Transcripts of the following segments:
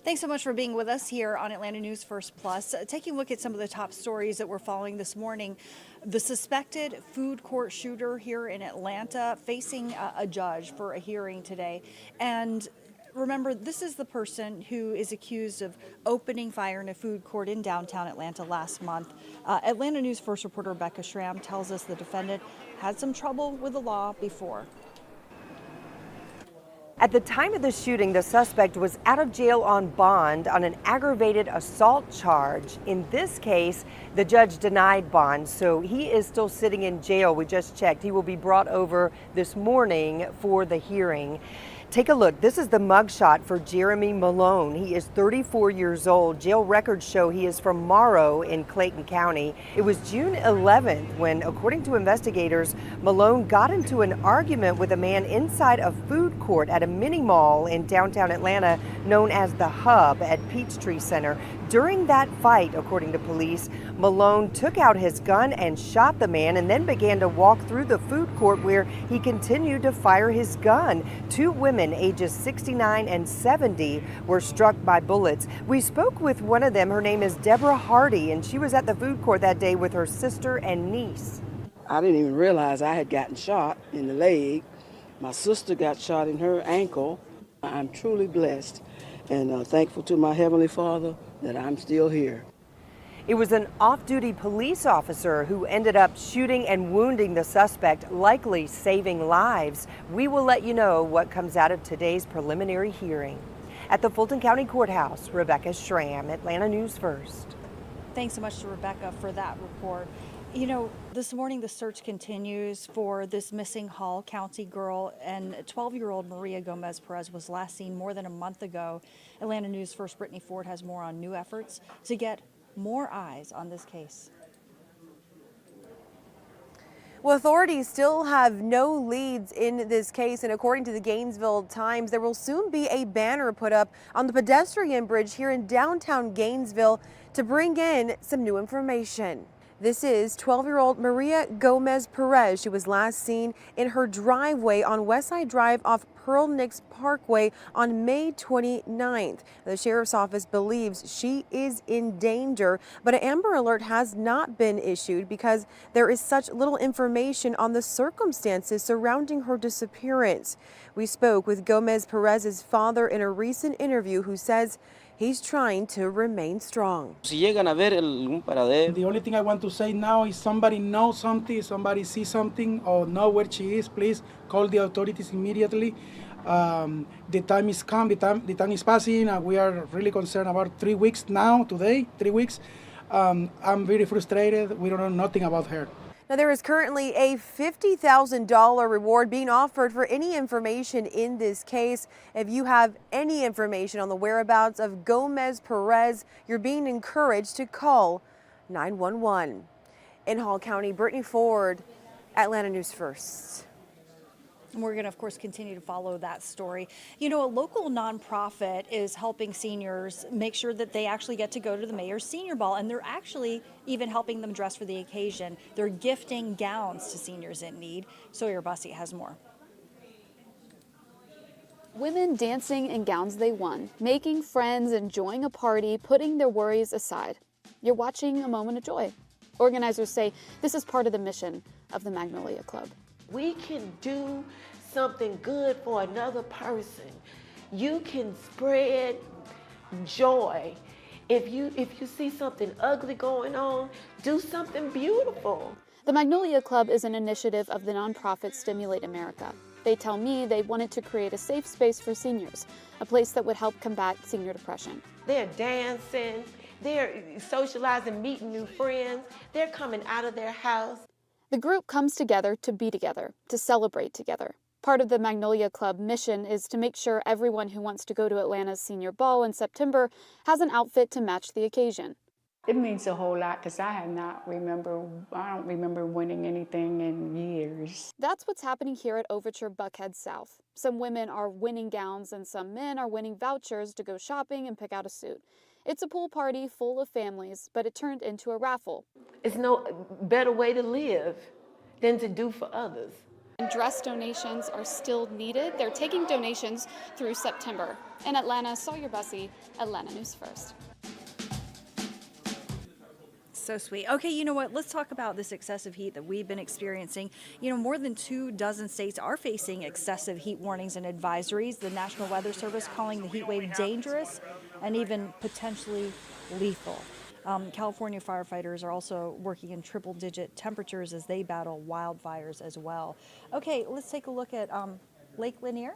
Thanks so much for being with us here on Atlanta News First Plus. Taking a look at some of the top stories that we're following this morning. The suspected food court shooter here in Atlanta facing a judge for a hearing today. And remember, this is the person who is accused of opening fire in a food court in downtown Atlanta last month. Atlanta News First reporter Rebecca Schramm tells us the defendant had some trouble with the law before. At the time of the shooting, the suspect was out of jail on bond on an aggravated assault charge. In this case, the judge denied bond, so he is still sitting in jail. We just checked. He will be brought over this morning for the hearing. Take a look. This is the mugshot for Jeremy Malone. He is 34 years old. Jail records show he is from Morrow in Clayton County. It was June 11th when, according to investigators, Malone got into an argument with a man inside a food court at a mini mall in downtown Atlanta known as the Hub at Peachtree Center. During that fight, according to police, Malone took out his gun and shot the man and then began to walk through the food court where he continued to fire his gun. Two women ages 69 and 70 were struck by bullets. We spoke with one of them. Her name is Deborah Hardy, and she was at the food court that day with her sister and niece. I didn't even realize I had gotten shot in the leg. My sister got shot in her ankle. I'm truly blessed and thankful to my Heavenly Father that I'm still here. It was an off-duty police officer who ended up shooting and wounding the suspect, likely saving lives. We will let you know what comes out of today's preliminary hearing. At the Fulton County Courthouse, Rebecca Schramm, Atlanta News First. Thanks so much to Rebecca for that report. You know, this morning the search continues for this missing Hall County girl, and 12-year-old Maria Gomez Perez was last seen more than a month ago. Atlanta News First Brittany Ford has more on new efforts to get more eyes on this case. Well, authorities still have no leads in this case, and according to the Gainesville Times, there will soon be a banner put up on the pedestrian bridge here in downtown Gainesville to bring in some new information. This is 12-year-old Maria Gomez Perez. She was last seen in her driveway on Westside Drive off Pearl Nicks Parkway on May 29th. The sheriff's office believes she is in danger, but an Amber Alert has not been issued because there is such little information on the circumstances surrounding her disappearance. We spoke with Gomez Perez's father in a recent interview, who says he's trying to remain strong. The only thing I want to say now is somebody knows something, somebody sees something or know where she is, please call the authorities immediately. The time is come, the time is passing, and we are really concerned about 3 weeks now, today, 3 weeks. I'm very frustrated. We don't know nothing about her. Now, there is currently a $50,000 reward being offered for any information in this case. If you have any information on the whereabouts of Gomez Perez, you're being encouraged to call 911. In Hall County, Brittany Ford, Atlanta News First. And we're going to, of course, continue to follow that story. You know, a local nonprofit is helping seniors make sure that they actually get to go to the mayor's senior ball, and they're actually even helping them dress for the occasion. They're gifting gowns to seniors in need. Sawyer Bussey has more. Women dancing in gowns they won, making friends, enjoying a party, putting their worries aside. You're watching a moment of joy. Organizers say this is part of the mission of the Magnolia Club. We can do something good for another person. You can spread joy. If you see something ugly going on, do something beautiful. The Magnolia Club is an initiative of the nonprofit Stimulate America. They tell me they wanted to create a safe space for seniors, a place that would help combat senior depression. They're dancing, they're socializing, meeting new friends, they're coming out of their house. The group comes together to be together, to celebrate together. Part of the Magnolia Club mission is to make sure everyone who wants to go to Atlanta's Senior Ball in September has an outfit to match the occasion. It means a whole lot because I don't remember winning anything in years. That's what's happening here at Overture Buckhead South. Some women are winning gowns and some men are winning vouchers to go shopping and pick out a suit. It's a pool party full of families, but it turned into a raffle. It's no better way to live than to do for others. And dress donations are still needed. They're taking donations through September. In Atlanta, Sawyer Bussey, Atlanta News First. So sweet. Okay, you know what? Let's talk about this excessive heat that we've been experiencing. You know, more than 24 states are facing excessive heat warnings and advisories. The National Weather Service calling the heat wave dangerous and even potentially lethal. California firefighters are also working in triple-digit temperatures as they battle wildfires as well. Okay, let's take a look at Lake Lanier.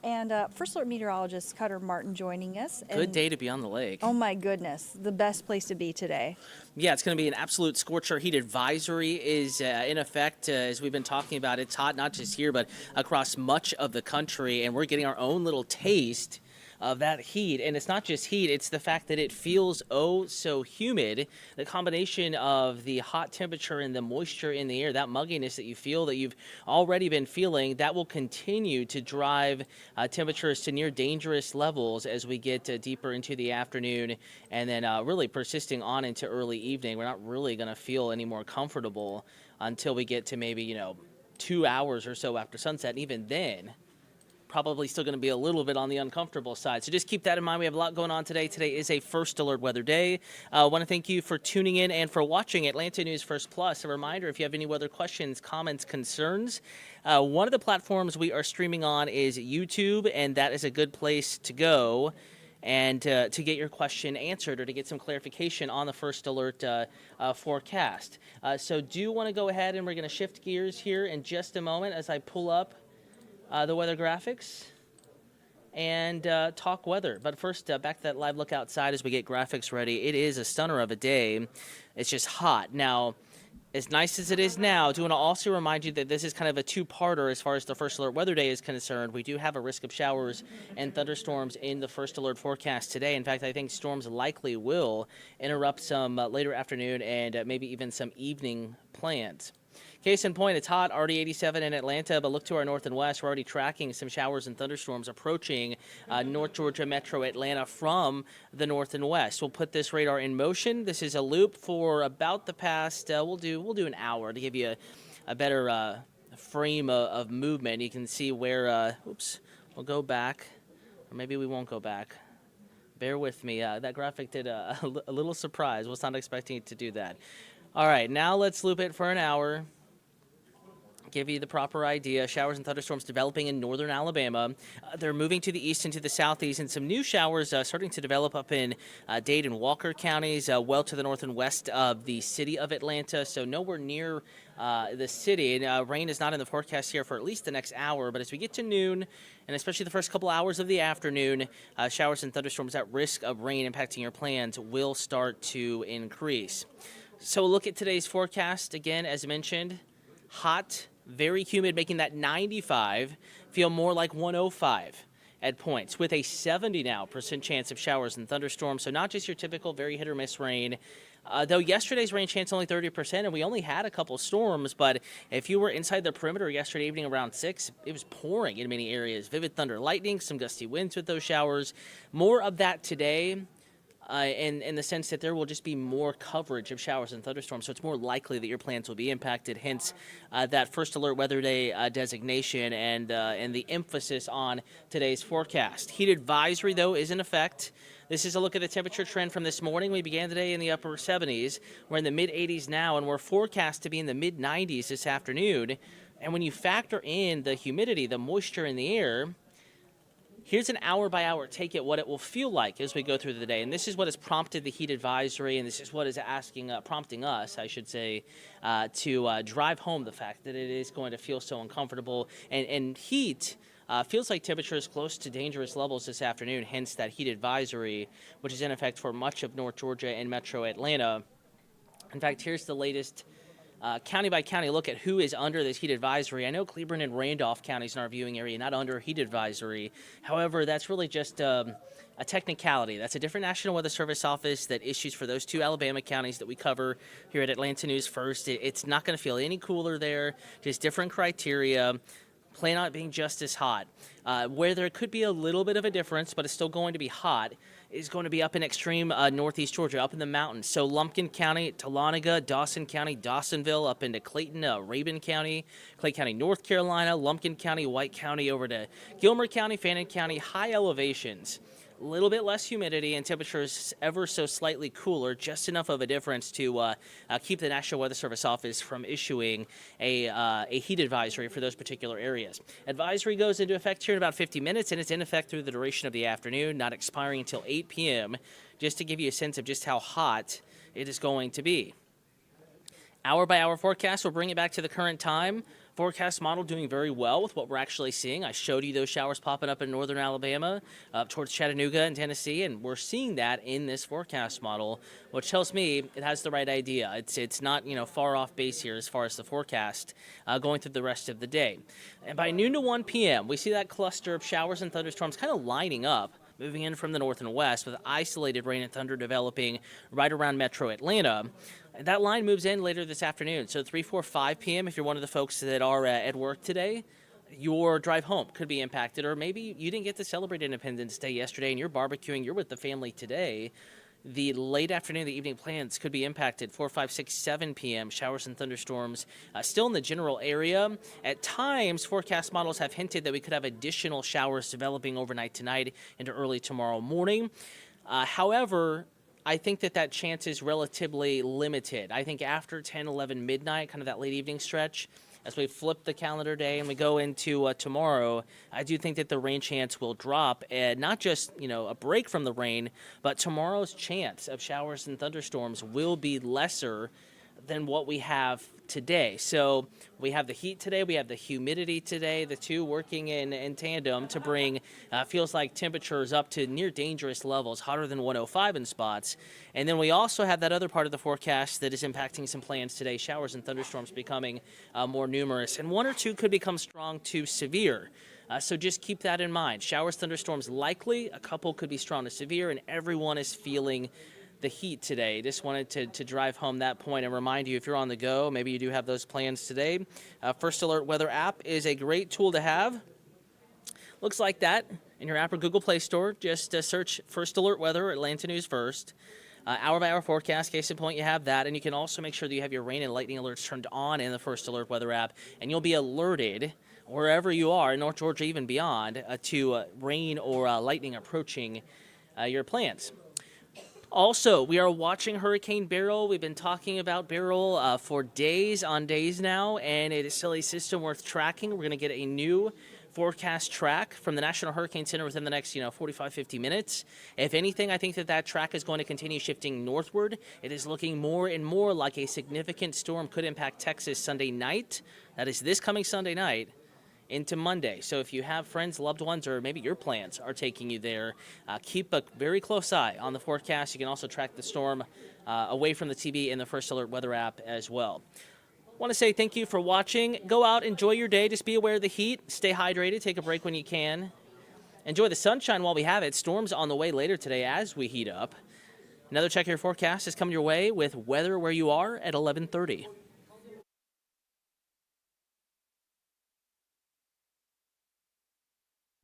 And First Alert meteorologist Cutter Martin joining us. Good day to be on the lake. Oh my goodness, the best place to be today. Yeah, it's going to be an absolute scorcher. Heat advisory is in effect, as we've been talking about. It's hot not just here, but across much of the country, and we're getting our own little taste of that heat. And it's not just heat, it's the fact that it feels oh so humid. The combination of the hot temperature and the moisture in the air, that mugginess that you feel, that you've already been feeling, that will continue to drive temperatures to near dangerous levels as we get deeper into the afternoon, and then really persisting on into early evening. We're not really going to feel any more comfortable until we get to maybe 2 hours or so after sunset. And even then, probably still going to be a little bit on the uncomfortable side. So just keep that in mind. We have a lot going on today. Today is a First Alert weather day. I want to thank you for tuning in and for watching Atlanta News First Plus. A reminder, if you have any weather questions, comments, concerns, one of the platforms we are streaming on is YouTube, and that is a good place to go and to get your question answered or to get some clarification on the First Alert forecast. So do want to go ahead, and we're going to shift gears here in just a moment as I pull up the weather graphics and talk weather. But first, back to that live look outside as we get graphics ready. It is a stunner of a day. It's just hot. Now, as nice as it is now, I do want to also remind you that this is kind of a two-parter as far as the First Alert weather day is concerned. We do have a risk of showers and thunderstorms in the First Alert forecast today. In fact, I think storms likely will interrupt some later afternoon and maybe even some evening plans. Case in point, it's hot, already 87 in Atlanta, but look to our north and west. We're already tracking some showers and thunderstorms approaching North Georgia metro Atlanta from the north and west. We'll put this radar in motion. This is a loop for about the past, we'll do an hour to give you a better frame of movement. You can see where, we'll go back, or maybe we won't go back. Bear with me. That graphic did a little surprise. Was not expecting it to do that. All right, now let's loop it for an hour. Give you the proper idea. Showers and thunderstorms developing in northern Alabama. They're moving to the east and to the southeast, and some new showers starting to develop up in Dade and Walker counties, well to the north and west of the city of Atlanta, so nowhere near the city. And rain is not in the forecast here for at least the next hour, but as we get to noon, and especially the first couple hours of the afternoon, showers and thunderstorms at risk of rain impacting your plans will start to increase. So look at today's forecast. Again, as mentioned, hot, very humid, making that 95 feel more like 105 at points, with a 70% now chance of showers and thunderstorms. So not just your typical very hit or miss rain. Though yesterday's rain chance only 30%, and we only had a couple storms, but if you were inside the perimeter yesterday evening around 6, it was pouring in many areas. Vivid thunder, lightning, some gusty winds with those showers. More of that today. In the sense that there will just be more coverage of showers and thunderstorms, so it's more likely that your plans will be impacted, hence that First Alert Weather Day designation and the emphasis on today's forecast. Heat advisory, though, is in effect. This is a look at the temperature trend from this morning. We began the day in the upper 70s. We're in the mid-80s now, and we're forecast to be in the mid-90s this afternoon. And when you factor in the humidity, the moisture in the air, here's an hour-by-hour take at what it will feel like as we go through the day. And this is what has prompted the heat advisory, and this is what is prompting us, I should say, to drive home the fact that it is going to feel so uncomfortable. And heat feels like temperatures close to dangerous levels this afternoon, hence that heat advisory, which is in effect for much of North Georgia and metro Atlanta. In fact, here's the latest county-by-county look at who is under this heat advisory. I know Cleburne and Randolph counties in our viewing area not under a heat advisory. However, that's really just a technicality. That's a different National Weather Service office that issues for those two Alabama counties that we cover here at Atlanta News First. It's not going to feel any cooler there, just different criteria. Plan on it being just as hot. Where there could be a little bit of a difference, but it's still going to be hot, is going to be up in extreme northeast Georgia, up in the mountains. So Lumpkin County, Dahlonega, Dawson County, Dawsonville, up into Clayton, Rabun County, Clay County, North Carolina, Lumpkin County, White County, over to Gilmer County, Fannin County, high elevations. A little bit less humidity and temperatures ever so slightly cooler, just enough of a difference to keep the National Weather Service office from issuing a heat advisory for those particular areas. Advisory goes into effect here in about 50 minutes, and it's in effect through the duration of the afternoon, not expiring until 8 p.m., just to give you a sense of just how hot it is going to be. Hour-by-hour forecast, we'll bring it back to the current time. Forecast model doing very well with what we're actually seeing. I showed you those showers popping up in northern Alabama, up towards Chattanooga and Tennessee, and we're seeing that in this forecast model, which tells me it has the right idea. It's not far off base here as far as the forecast going through the rest of the day. And by noon to 1 p.m., we see that cluster of showers and thunderstorms kind of lining up, moving in from the north and west with isolated rain and thunder developing right around metro Atlanta. And that line moves in later this afternoon. So 3, 4, 5 p.m., if you're one of the folks that are at work today, your drive home could be impacted. Or maybe you didn't get to celebrate Independence Day yesterday and you're barbecuing, you're with the family today. The late afternoon, the evening plans could be impacted. 4, 5, 6, 7 p.m. Showers and thunderstorms still in the general area. At times, forecast models have hinted that we could have additional showers developing overnight tonight into early tomorrow morning. However, I think that chance is relatively limited. I think after 10, 11 midnight, kind of that late evening stretch, as we flip the calendar day and we go into tomorrow, I do think that the rain chance will drop, and not just a break from the rain, but tomorrow's chance of showers and thunderstorms will be lesser than what we have today. So we have the heat today, we have the humidity today, the two working in tandem to bring feels like temperatures up to near dangerous levels, hotter than 105 in spots. And then we also have that other part of the forecast that is impacting some plans today, showers and thunderstorms becoming more numerous, and one or two could become strong to severe. So just keep that in mind. Showers, thunderstorms likely, a couple could be strong to severe, and everyone is feeling the heat today. Just wanted to drive home that point and remind you, if you're on the go, maybe you do have those plans today. First Alert Weather app is a great tool to have. Looks like that in your app or Google Play Store. Just search First Alert Weather, Atlanta News First. Hour-by-hour forecast, case in point, you have that. And you can also make sure that you have your rain and lightning alerts turned on in the First Alert Weather app, and you'll be alerted wherever you are, in North Georgia, even beyond, to rain or lightning approaching your plans. Also, we are watching Hurricane Beryl. We've been talking about Beryl for days on days now, and it is still a system worth tracking. We're going to get a new forecast track from the National Hurricane Center within the next 45, 50 minutes. If anything, I think that track is going to continue shifting northward. It is looking more and more like a significant storm could impact Texas Sunday night. That is this coming Sunday night into Monday. So if you have friends, loved ones, or maybe your plans are taking you there, keep a very close eye on the forecast. You can also track the storm away from the TV in the First Alert Weather app as well. Want to say thank you for watching. Go out, enjoy your day. Just be aware of the heat. Stay hydrated. Take a break when you can. Enjoy the sunshine while we have it. Storms on the way later today as we heat up. Another check of your forecast is coming your way with weather where you are at 11:30.